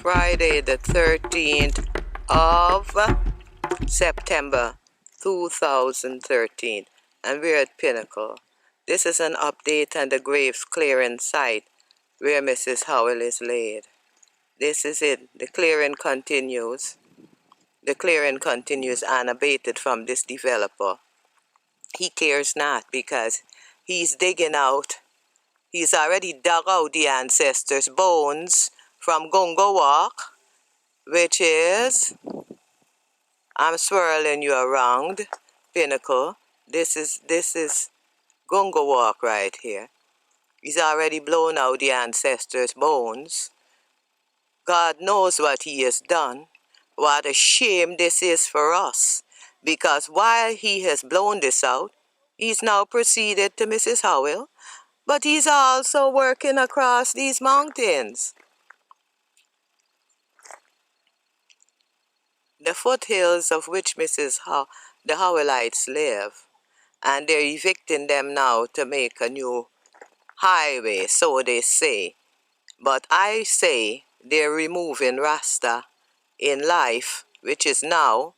Friday the 13th of September 2013, and we're at Pinnacle. This is an update on the graves clearing site where Mrs. Howell is laid. This is it. The clearing continues. The clearing continues unabated from this developer. He cares not because he's digging out. He's already dug out the ancestors' bones from Gungo Walk, which is, I'm swirling you around, Pinnacle. This is Gungo Walk right here. He's already blown out the ancestors' bones. God knows what he has done. What a shame this is for us. Because while he has blown this out, he's now proceeded to Mrs. Howell, but he's also working across these mountains. The foothills of which the Howellites live, and they're evicting them now to make a new highway, so they say. But I say they're removing Rasta in life, which is now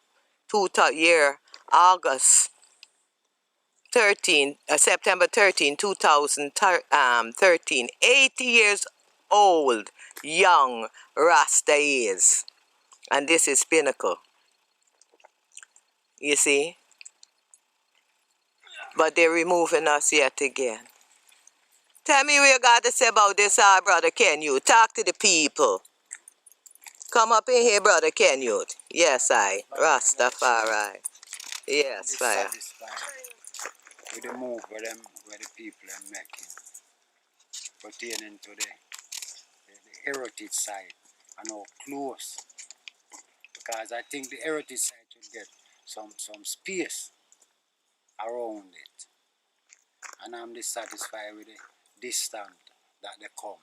September 13, 2013. 80 years old, young Rasta is. And this is Pinnacle. You see? But they're removing us yet again. Tell me what you got to say about this, Brother Kenyut. Talk to the people. Come up in here, Brother Kenyut. Yes, RasTafari. Yes, fire. With the move where the people are making pertaining to the heritage side and how close. Because I think the heritage side should get some space around it. And I'm dissatisfied with the distance that they come.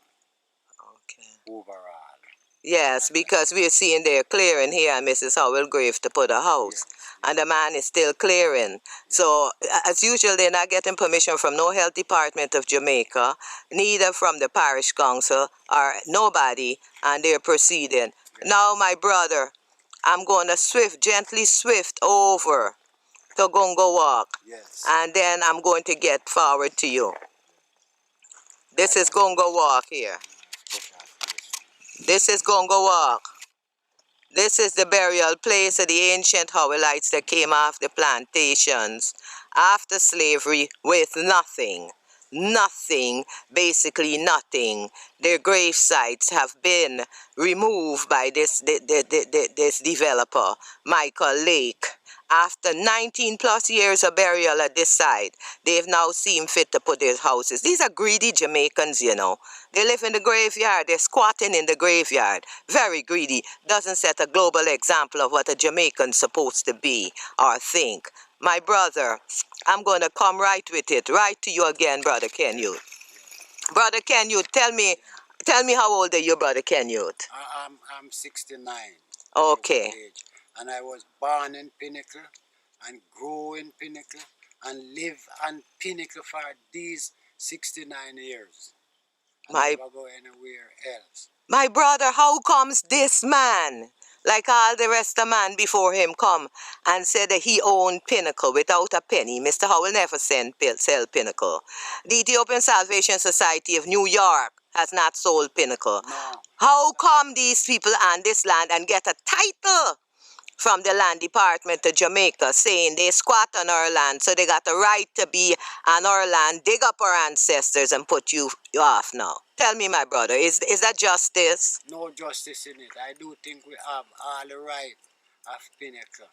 Okay. Overall. Yes, because we're seeing they're clearing here at Mrs. Howell grave to put a house. Yes. And the man is still clearing. Yes. So, as usual, they're not getting permission from no health department of Jamaica, neither from the parish council or nobody, and they're proceeding. Yes. Now, my brother, I'm going to gently swift over to Gungo Walk. Yes. And then I'm going to get forward to you. This is Gungo Walk here. This is Gungo Walk. This is the burial place of the ancient Howellites that came off the plantations after slavery with nothing. Nothing, basically nothing. Their grave sites have been removed by this developer, Michael Lake. After 19 plus years of burial at this site, they've now seen fit to put their houses. These are greedy Jamaicans, you know. They live in the graveyard. They're squatting in the graveyard. Very greedy. Doesn't set a global example of what a Jamaican's supposed to be or think. My brother, I'm going to come right with it. Right to you again, Brother Kenyut. Brother Kenyut, tell me how old are you, Brother Kenyut? I'm 69. Okay. And I was born in Pinnacle and grew in Pinnacle and live on Pinnacle for these 69 years. I never go anywhere else. My brother, how comes this man, like all the rest of man before him, come and said that he owned Pinnacle without a penny? Mr. Howell never sell Pinnacle. The Ethiopian Salvation Society of New York has not sold Pinnacle. No. How come these people on this land and get a title from the land department of Jamaica saying they squat on our land, so they got the right to be on our land, dig up our ancestors and put you off now? Tell me, my brother, is that justice? No justice in it. I do think we have all the right of Pinnacle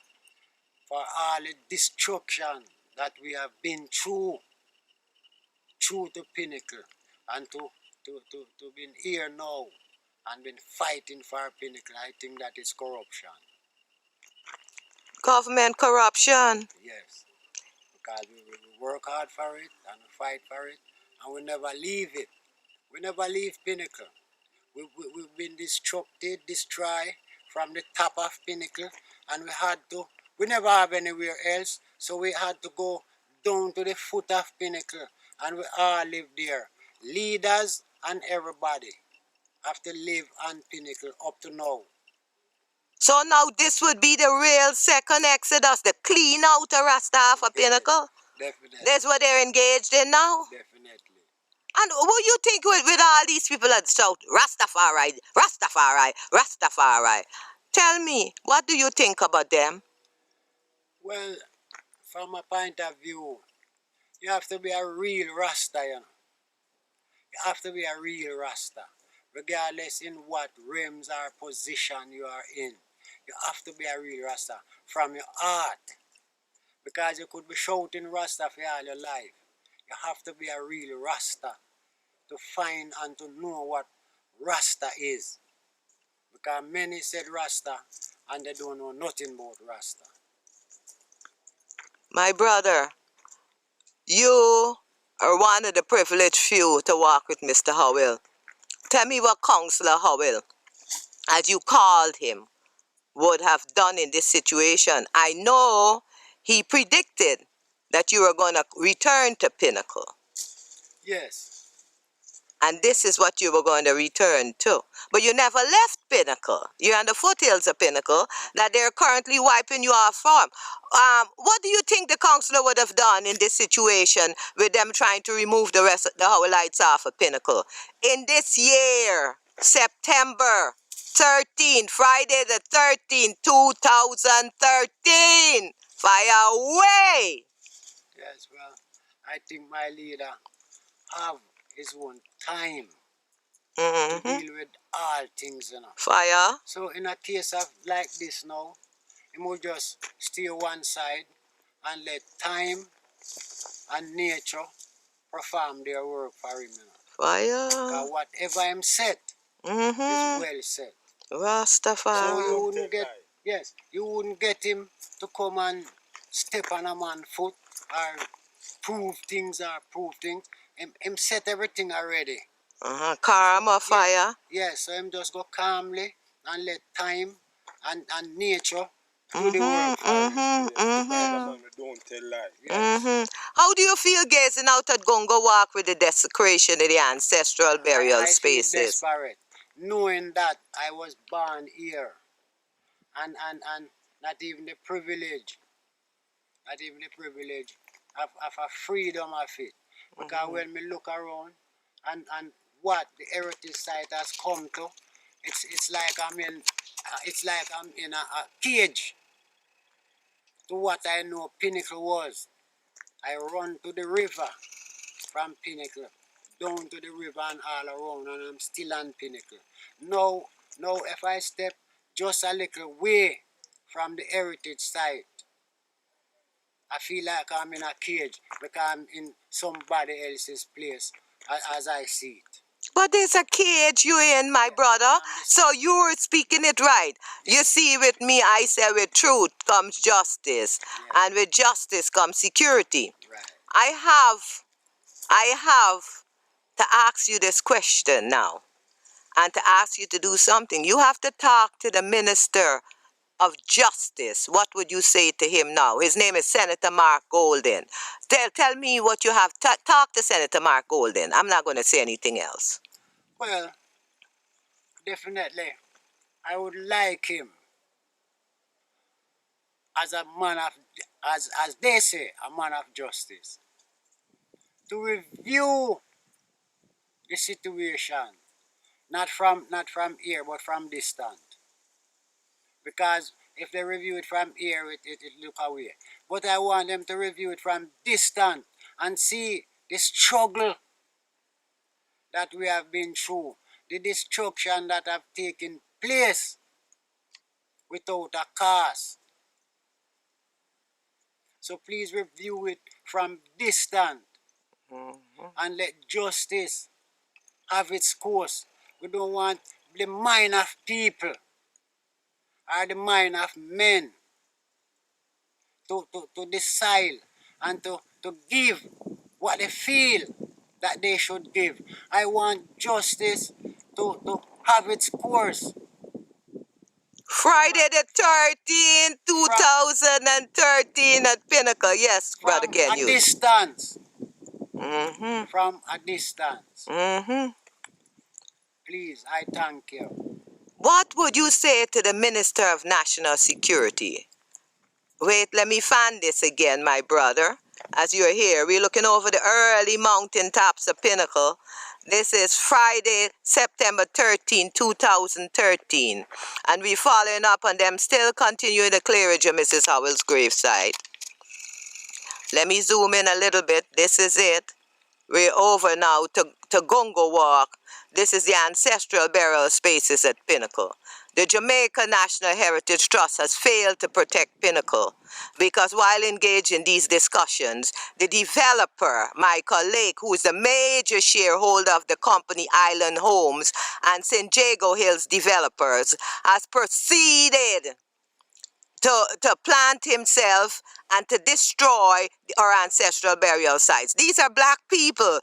for all the destruction that we have been through to Pinnacle, and to be here now and been fighting for Pinnacle. I think that is corruption. Government corruption? Yes, because we work hard for it and we fight for it, and we never leave it. We never leave Pinnacle. We've been destroyed from the top of Pinnacle, and we never have anywhere else, so we had to go down to the foot of Pinnacle, and we all live there, leaders and everybody. have to live on Pinnacle up to now. So now this would be the real second exodus, the clean out of Rasta for Pinnacle? Definitely. That's what they're engaged in now? Definitely. And what you think with all these people that shout, Rastafari, Rastafari, Rastafari? Tell me, what do you think about them? Well, from a point of view, you have to be a real Rasta, you know. You have to be a real Rasta, regardless in what realms or position you are in. You have to be a real Rasta from your heart, because you could be shouting Rasta for all your life. You have to be a real Rasta to find and to know what Rasta is. Because many said Rasta and they don't know nothing about Rasta. My brother, you are one of the privileged few to walk with Mr. Howell. Tell me what Councillor Howell, as you called him, would have done in this situation. I know he predicted that you were going to return to Pinnacle. Yes. And this is what you were going to return to. But you never left Pinnacle. You're on the foothills of Pinnacle that they're currently wiping you off from. What do you think the councillor would have done in this situation with them trying to remove the rest of the Howellites off of Pinnacle? In this year, September 13, Friday the 13th, 2013. Fire away! Yes, well, I think my leader have his own time to deal with all things, you know. Fire. So in a case of like this now, he will just stay one side and let time and nature perform their work for him, you know. Fire. Because whatever him set is well set. Rastafari. So you wouldn't get, yes, you wouldn't get him to come and step on a man's foot or prove things. Him set everything already. Karma, fire. Yes, so him just go calmly and let time and nature do the work for him. Don't tell lies. Yes. How do you feel gazing out at Gongo Walk with the desecration of the ancestral burial I spaces? feel desperate, knowing that I was born here and not even the privilege of a freedom of it. Because when we look around and what the heritage site has come to, it's like I'm in a cage to what I know Pinnacle was. I run to the river from Pinnacle, down to the river and all around, and I'm still on Pinnacle. Now if I step just a little way from the heritage site, I feel like I'm in a cage because I'm in somebody else's place as I see it. But there's a cage you in, my brother. So you're speaking it right. You see, with me, I say with truth comes justice. And with justice comes security. Right. I have to ask you this question now. And to ask you to do something. You have to talk to the Minister of Justice. What would you say to him now? His name is Senator Mark Golden. Tell me what you have. Talk to Senator Mark Golden. I'm not going to say anything else. Well, definitely, I would like him as a man of, as they say, a man of justice, to review the situation, not from here, but from distant. Because if they review it from here, it look away. But I want them to review it from distant and see the struggle that we have been through, the destruction that have taken place without a cause. So please review it from distant and let justice have its course. We don't want the mind of people or the mind of men to decide and to give what they feel that they should give. I want justice to have its course. Friday the 13th, 2013 at Pinnacle. Yes, Brother Ken Hughes. Distance. From a distance. please, I thank you. What would you say to the Minister of National Security? Wait, let me find this again, my brother. As you're here, we're looking over the early mountain tops of Pinnacle. This is Friday, September 13, 2013. And we're following up on them still continuing the clearage of Mrs. Howell's gravesite. Let me zoom in a little bit. This is it. We're over now to Gongo Walk. This is the ancestral burial spaces at Pinnacle. The Jamaica National Heritage Trust has failed to protect Pinnacle because while engaged in these discussions, the developer, Michael Lake, who is the major shareholder of the company Island Homes and St. Jago Hills Developers, has proceeded to plant himself and to destroy our ancestral burial sites. These are black people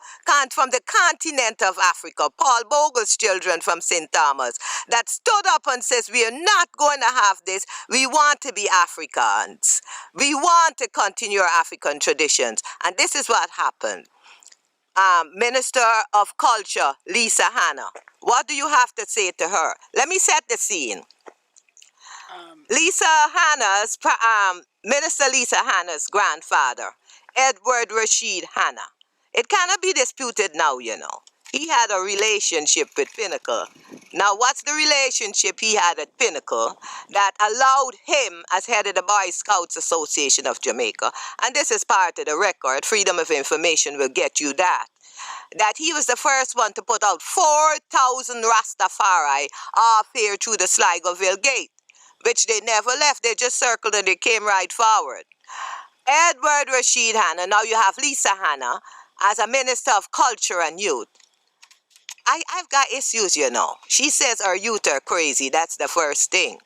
from the continent of Africa, Paul Bogle's children from St. Thomas, that stood up and says, we are not going to have this. We want to be Africans. We want to continue our African traditions. And this is what happened. Minister of Culture, Lisa Hanna. What do you have to say to her? Let me set the scene. Minister Lisa Hanna's grandfather, Edward Rashid Hanna. It cannot be disputed now, you know. He had a relationship with Pinnacle. Now, what's the relationship he had at Pinnacle that allowed him, as head of the Boy Scouts Association of Jamaica, and this is part of the record, Freedom of Information will get you that he was the first one to put out 4,000 RasTafari off here through the Sligoville Gate, which they never left. They just circled and they came right forward. Edward Rashid Hanna, now you have Lisa Hanna as a Minister of Culture and Youth. I've got issues, you know. She says our youth are crazy. That's the first thing.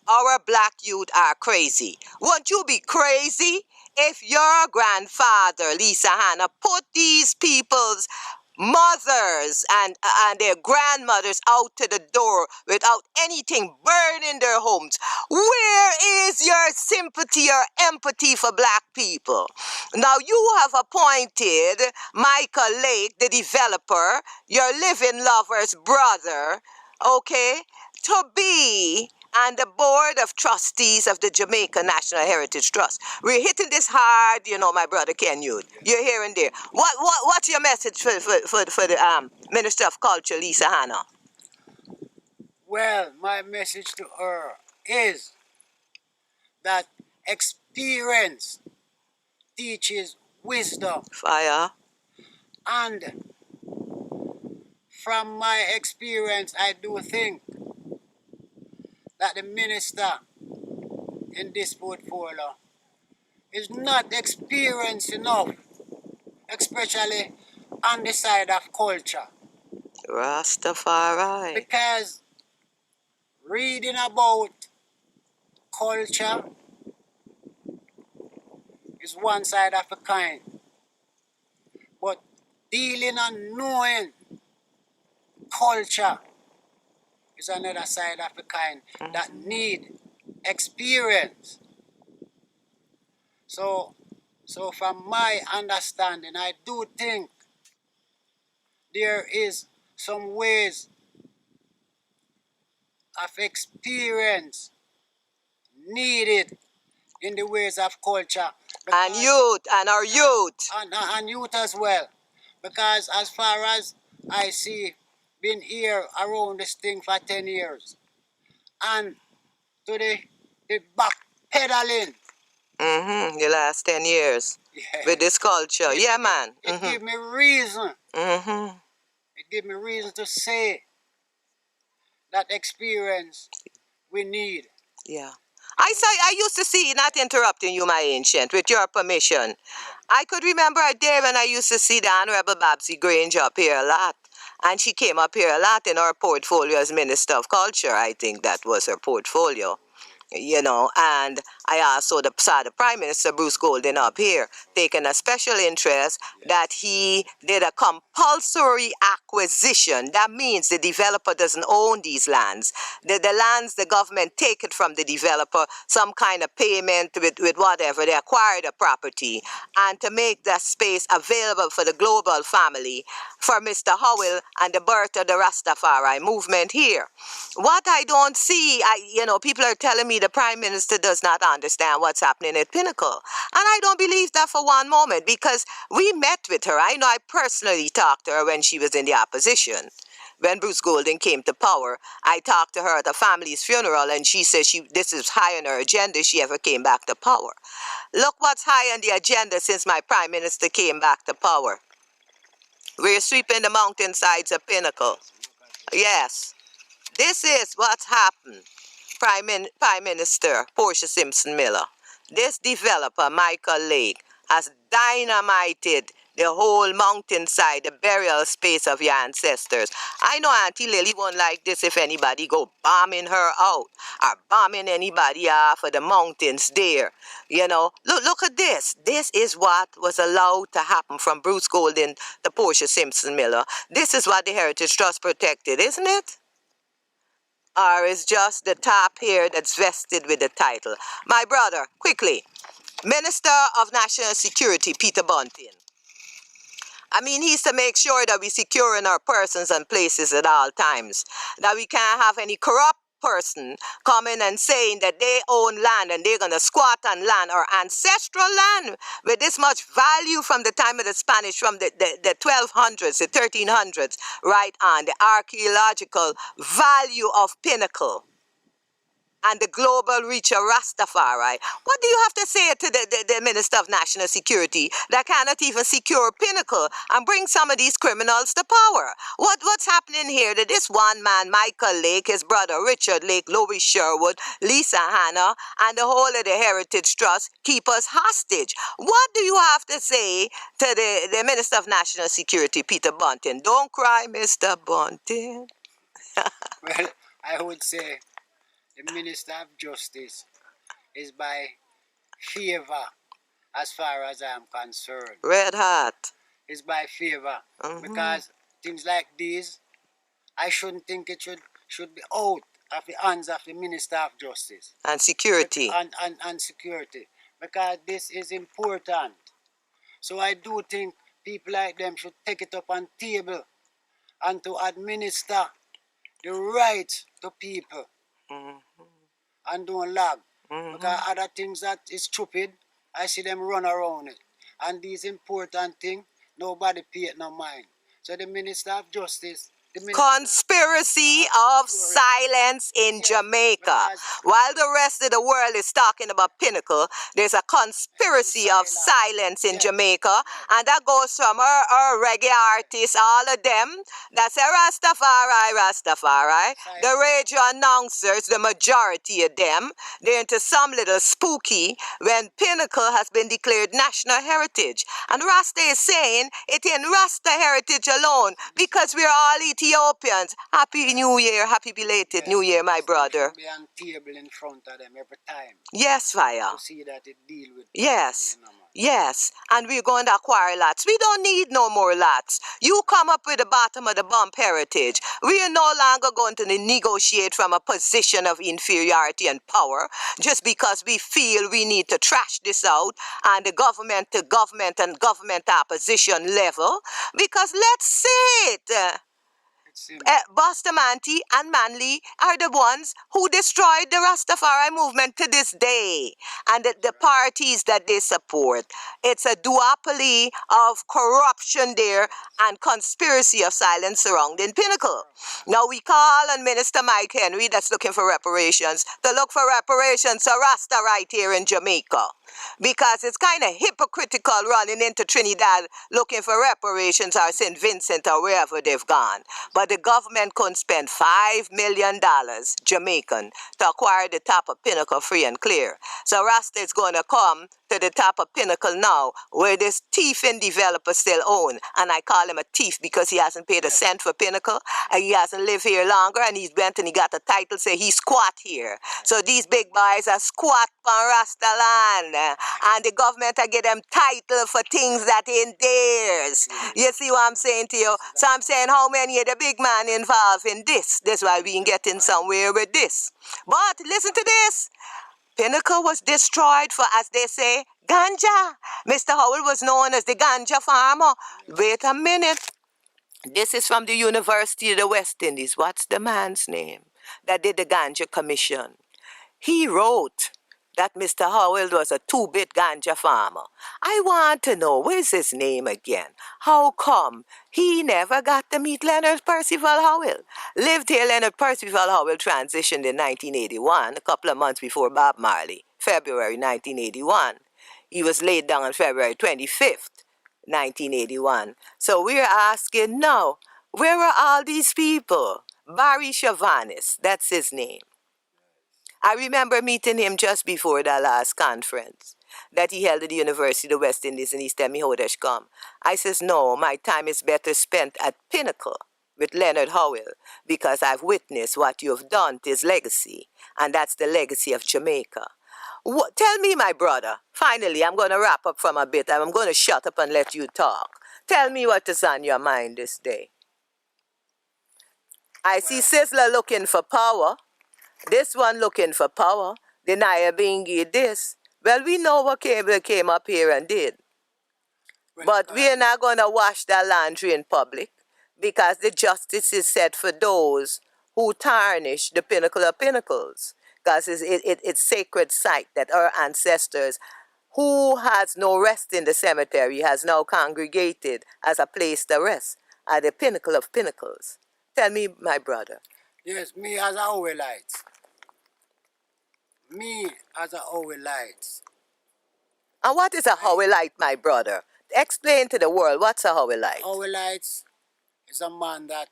Our black youth are crazy. Won't you be crazy if your grandfather, Lisa Hanna, put these people's mothers and their grandmothers out to the door without anything burning their homes? Where is your sympathy or empathy for black people? Now you have appointed Michael Lake, the developer, your living lover's brother, okay, to be on the board of trustees of the Jamaica National Heritage Trust. We're hitting this hard, you know, my brother Ken Youth. You're here and there. What's your message for the Minister of Culture, Lisa Hanna? Well, my message to her is that experience teaches wisdom. Fire. And from my experience, I do think that the minister in this portfolio is not experienced enough, especially on the side of culture. RasTafari. Because reading about culture is one side of a kind, but dealing and knowing culture is another side of a kind that need experience. So from my understanding, I do think there is some ways of experience needed in the ways of culture. And youth, and our youth. And youth as well. Because as far as I see, been here around this thing for 10 years. And to the backpedaling. The last 10 years. Yeah. With this culture. Yeah, man. It gave me reason. It gave me reason to say that experience we need. Yeah. I used to see, not interrupting you, my ancient, with your permission. I could remember a day when I used to see the Honorable Babsy Grange up here a lot. And she came up here a lot in our portfolio as Minister of Culture. I think that was her portfolio. you know, and I also saw the Prime Minister Bruce Golding up here taking a special interest that he did a compulsory acquisition. That means the developer doesn't own these lands. The lands, the government take it from the developer, some kind of payment with whatever, they acquire the property, and to make that space available for the global family, for Mr. Howell and the birth of the Rastafari movement here. What I don't see, people are telling me the Prime Minister does not understand what's happening at Pinnacle. And I don't believe that for one moment, because we met with her. I know I personally talked to her when she was in the opposition. When Bruce Golding came to power, I talked to her at a family's funeral, and she said this is high on her agenda if she ever came back to power. Look what's high on the agenda since my Prime Minister came back to power. We're sweeping the mountainsides of Pinnacle. Yes. This is what's happened, Prime Minister Portia Simpson Miller. This developer, Michael Lake, has dynamited the whole mountainside, the burial space of your ancestors. I know Auntie Lily won't like this if anybody go bombing her out or bombing anybody off of the mountains there. Look at this. This is what was allowed to happen from Bruce Golding to Portia Simpson Miller. This is what the Heritage Trust protected, isn't it? Or is just the top here that's vested with the title? My brother, quickly. Minister of National Security, Peter Bunting. He's to make sure that we secure in our persons and places at all times. That we can't have any corrupt person coming and saying that they own land and they're going to squat on land, or ancestral land with this much value from the time of the Spanish, from the 1200s, the 1300s, right on, the archaeological value of Pinnacle and the global reach of Rastafari. What do you have to say to the Minister of National Security that cannot even secure Pinnacle and bring some of these criminals to power? What's happening here? That this one man, Michael Lake, his brother Richard Lake, Louis Sherwood, Lisa Hanna, and the whole of the Heritage Trust keep us hostage. What do you have to say to the Minister of National Security, Peter Bunting? Don't cry, Mr. Bunting. Well, I would say the Minister of Justice is by favor, as far as I am concerned. Red hot. It's by favor. Because things like these, I shouldn't think it should be out of the hands of the Minister of Justice. And Security. And Security. Because this is important. So I do think people like them should take it up on table and to administer the rights to people. And don't lag. Because other things that is stupid, I see them run around it. And these important things, nobody pay it no mind. So the Minister of Justice, conspiracy of silence in Jamaica. While the rest of the world is talking about Pinnacle, there's a conspiracy of silence in Jamaica, and that goes from our reggae artists, all of them, that say Rastafari, the radio announcers, the majority of them, they're into some little spooky when Pinnacle has been declared national heritage. And Rasta is saying it ain't Rasta heritage alone, because we're all Ethiopians. Happy New Year, happy belated New Year, my brother. Be on table in front of them every time. Yes, fire. To see that it deal with. Yes. Yes, and we're going to acquire lots. We don't need no more lots. You come up with the bottom of the bump heritage. We are no longer going to negotiate from a position of inferiority and power just because we feel we need to trash this out on the government to government and government opposition level. Because let's say it. Bustamante and Manley are the ones who destroyed the Rastafari movement to this day, and the parties that they support. It's a duopoly of corruption there and conspiracy of silence surrounding Pinnacle. Now we call on Minister Mike Henry, that's looking for reparations, to look for reparations to Rasta right here in Jamaica. because it's kind of hypocritical running into Trinidad looking for reparations or St. Vincent or wherever they've gone. But the government couldn't spend $5 million Jamaican to acquire the top of Pinnacle free and clear. So Rasta is going to come to the top of Pinnacle now, where this thieving developer still own. And I call him a thief because he hasn't paid a cent for Pinnacle, and he hasn't lived here longer, and he went and he got a title, say he squat here. So these big boys are squat on Rasta land, and the government are give them title for things that ain't theirs. You see what I'm saying to you? So I'm saying, how many of the big man involved in this? That's why we ain't getting somewhere with this. But listen to this. Pinnacle was destroyed for, as they say, ganja. Mr. Howell was known as the ganja farmer. Wait a minute. This is from the University of the West Indies. What's the man's name that did the ganja commission? He wrote that Mr. Howell was a two-bit ganja farmer. I want to know, where's his name again? How come he never got to meet Leonard Percival Howell? Lived here, Leonard Percival Howell transitioned in 1981, a couple of months before Bob Marley, February 1981. He was laid down on February 25th, 1981. So we're asking now, where are all these people? Barry Chavanis, that's his name. I remember meeting him just before the last conference that he held at the University of the West Indies, and he said, me how dash come. I says, no, my time is better spent at Pinnacle with Leonard Howell, because I've witnessed what you've done to his legacy, and that's the legacy of Jamaica. Tell me, my brother, finally, I'm going to wrap up from a bit, and I'm going to shut up and let you talk. Tell me what is on your mind this day. I see Sizzler looking for power. This one looking for power. Denier Bingi this. Well, we know what came up here and did. But we're not going to wash that laundry in public, because the justice is set for those who tarnish the pinnacle of pinnacles. Because it's sacred site that our ancestors, who has no rest in the cemetery, has now congregated as a place to rest at the pinnacle of pinnacles. Tell me, my brother. Yes, me as a Howellite. Me as a Howellite. And what is a Howellite, my brother? Explain to the world, what's a Howellite? Howellite is a man that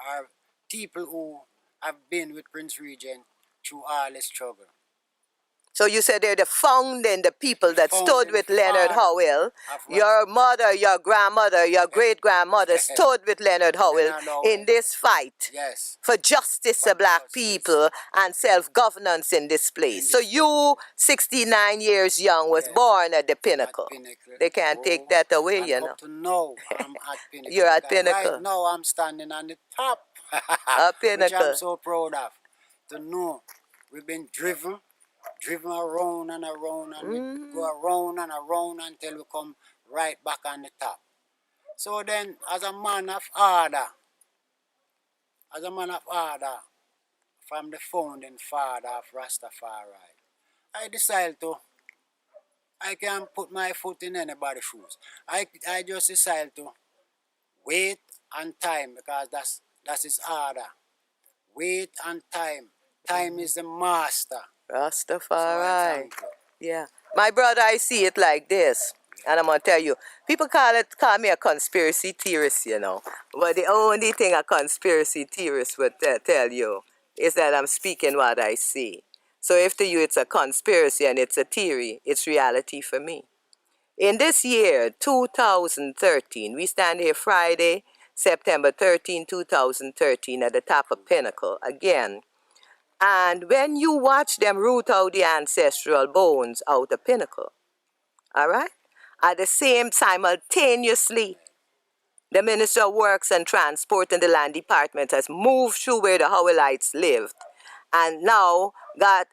are people who have been with Prince Regent through all the struggle. So you said they're the people that stood with Leonard Howell. Your mother, your grandmother, your great-grandmother stood with Leonard Howell in this fight for justice to black people and self-governance in this place. So you, 69 years young, was born at the Pinnacle. They can't take that away, you know. Up to now, I'm at Pinnacle. You're at Pinnacle. Right now, I'm standing on the top, Pinnacle. which I'm so proud of. To know we've been driven around and around, and we go around and around until we come right back on the top. So then, as a man of order, from the founding father of RasTafari, I decided I can't put my foot in anybody's shoes. I just decided to wait and time, because that's his order. Wait and time. Time is the master. Rastafari. Yeah. My brother, I see it like this. And I'm going to tell you, people call me a conspiracy theorist, you know. But the only thing a conspiracy theorist would tell you is that I'm speaking what I see. So if to you it's a conspiracy and it's a theory, it's reality for me. In this year, 2013, we stand here Friday, September 13, 2013, at the top of Pinnacle again. And when you watch them root out the ancestral bones out of Pinnacle, all right? At the same simultaneously, the Minister of Works and Transport and the Land Department has moved through where the Howellites lived, and now got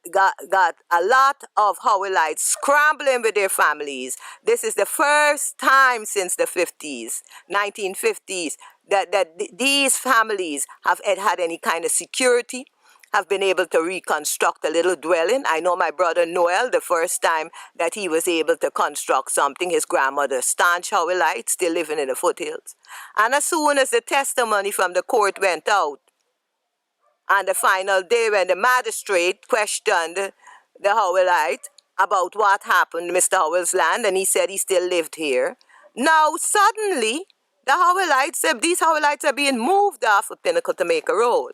a lot of Howellites scrambling with their families. This is the first time since the 50s, 1950s, that these families have had any kind of security, have been able to reconstruct a little dwelling. I know my brother Noel, the first time that he was able to construct something, his grandmother, staunch Howellite, still living in the foothills. And as soon as the testimony from the court went out, on the final day when the magistrate questioned the Howellite about what happened to Mr. Howell's land, and he said he still lived here. Now, suddenly, these Howellites are being moved off of Pinnacle to make a road.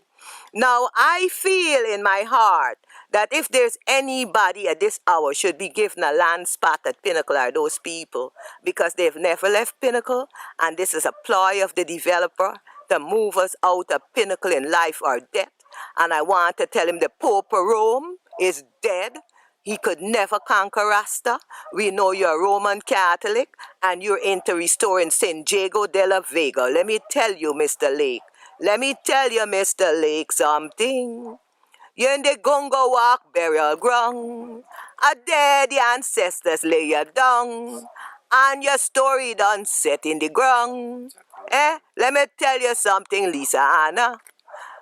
Now, I feel in my heart that if there's anybody at this hour should be given a land spot at Pinnacle are those people, because they've never left Pinnacle, and this is a ploy of the developer to move us out of Pinnacle in life or death. And I want to tell him the Pope of Rome is dead. He could never conquer Rasta. We know you're Roman Catholic and you're into restoring San Diego de la Vega. Let me tell you, Mr. Lake. Let me tell you, Mr. Lake, something. You're in the Gunga Walk burial ground. A dead the ancestors lay you down. And your story done set in the ground. Let me tell you something, Lisa Anna.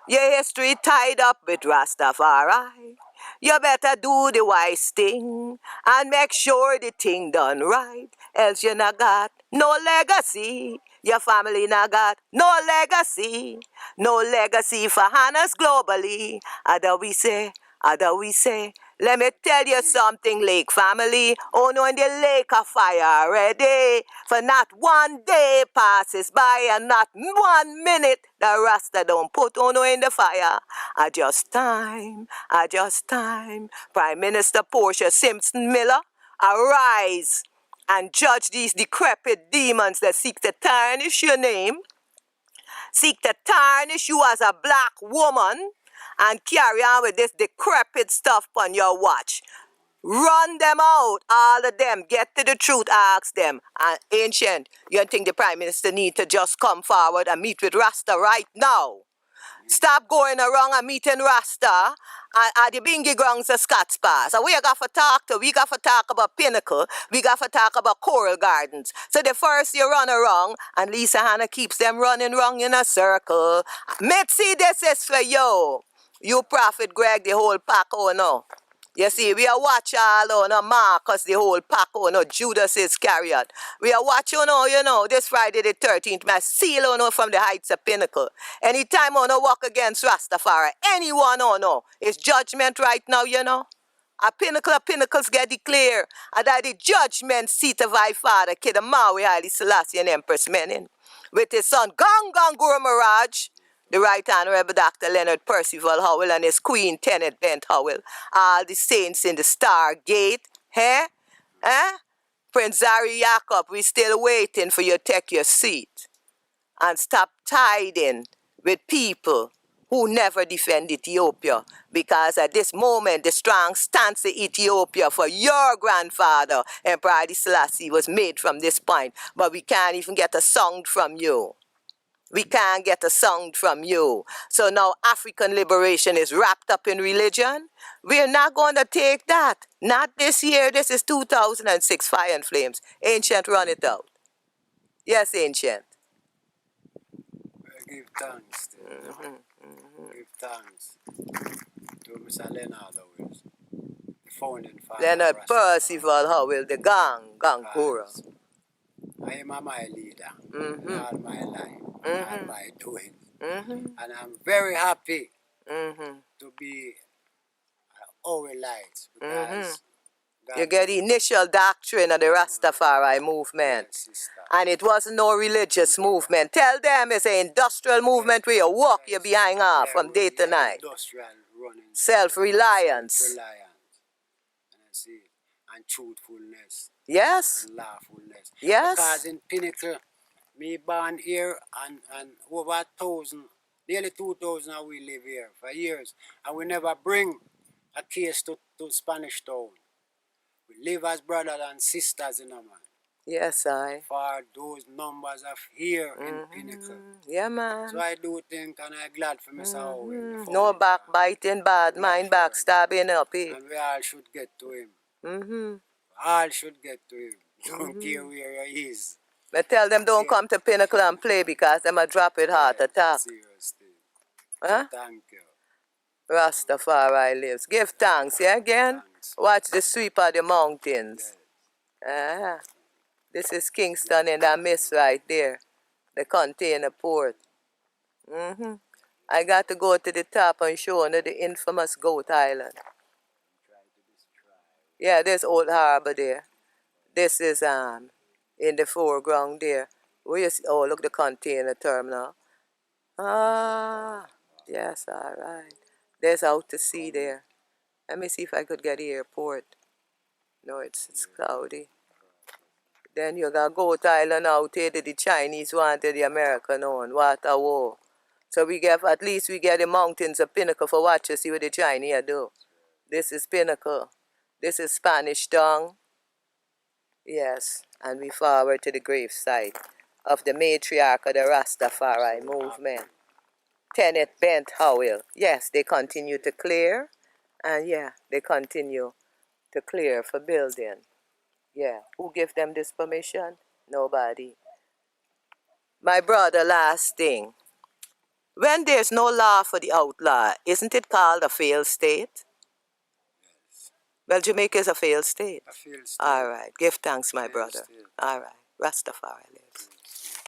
Your history tied up with Rastafari. You better do the wise thing and make sure the thing done right. Else you not got no legacy. Your family not got no legacy. No legacy for Hannah's globally. Other we say. Let me tell you something, Lake family. Oh no, in the lake of fire already. For not one day passes by and not 1 minute the Rasta don't put on in the fire. Just time. Prime Minister Portia Simpson Miller, arise and judge these decrepit demons that seek to tarnish your name, seek to tarnish you as a black woman, and carry on with this decrepit stuff on your watch. Run them out, all of them. Get to the truth, ask them. And Ancient, you think the Prime Minister need to just come forward and meet with Rasta right now? Stop going around and meeting Rasta at the bingy grounds of Scott's Pass. And we got to talk about Pinnacle. We got to talk about Coral Gardens. So the first you run around, and Lisa Hannah keeps them running wrong in a circle. Mitzi, this is for you. You Prophet Greg, the whole pack, oh no. You see, we are watching all on Marcus, the whole pack, oh no, Judas Iscariot. We are watching, this Friday the 13th, my seal, from the heights of Pinnacle. Anytime, walk against Rastafari, anyone, it's judgment right now, A pinnacles get declared, and that the judgment seat of thy father, Kid Maui, Haile Selassie, and Empress Menin, with his son, Gong Guru Mirage, the Right Honorable Dr. Leonard Percival Howell and his Queen Tenet Bent Howell, all the saints in the Star Gate, Prince Zari Jacob, we still waiting for you to take your seat and stop tiding with people who never defend Ethiopia, because at this moment the strong stance of Ethiopia for your grandfather, Emperor Haile Selassie, was made from this point, but we can't even get a sound from you. We can't get a sound from you. So now African liberation is wrapped up in religion. We're not going to take that. Not this year. This is 2006 Fire and Flames. Ancient, run it out. Yes, Ancient. I give thanks to give thanks to Mr. Leonard Howell, the founding father. Leonard Percival Howell, the Gang Kura. I am my leader in all my life, all my doing. And I'm very happy to be Howellite, because you get the initial doctrine of the Rastafari movement. And it wasn't no religious movement. Tell them it's an industrial movement where you walk your behind off from day to night. Self-reliance. And truthfulness. Yes. And lawfulness. Yes. Because in Pinnacle, me born here and over 1,000, nearly 2,000 we live here for years. And we never bring a case to Spanish Town. We live as brothers and sisters in a man. Yes, I. For those numbers of here in Pinnacle. Yeah, man. So I do think, and I'm glad for Mr. Howell. No backbiting, bad mind, backstabbing up here. And we all should get to him. All should get to him. Don't care where he is. But tell them don't come to Pinnacle and play, because them a drop it heart attack. Seriously. Huh? Thank you. Rastafari lives. Give thanks, yeah, again? Thanks. Watch the sweep of the mountains. This is Kingston in that mist right there. The container port. I got to go to the top and show you the infamous Goat Island. Yeah, there's Old Harbor there. This is in the foreground there. Where you see, oh, look, the container terminal. Ah, yes, all right. There's out to sea there. Let me see if I could get the airport. No, it's cloudy. Then you got Goat Island out here that the Chinese wanted the American on. What a war. So we get, at least we get the mountains of Pinnacle for watch to see what the Chinese do. This is Pinnacle. This is Spanish Town. Yes, and we forward to the gravesite of the matriarch of the Rastafari movement. Tenet Bent Howell. Yes, they continue to clear. And yeah, they continue to clear for building. Yeah, who gave them this permission? Nobody. My brother, last thing. When there's no law for the outlaw, isn't it called a failed state? Yes. Well, Jamaica is a failed state. A failed state. All right. Give thanks, my Failed brother. state. All right. Rastafari lives.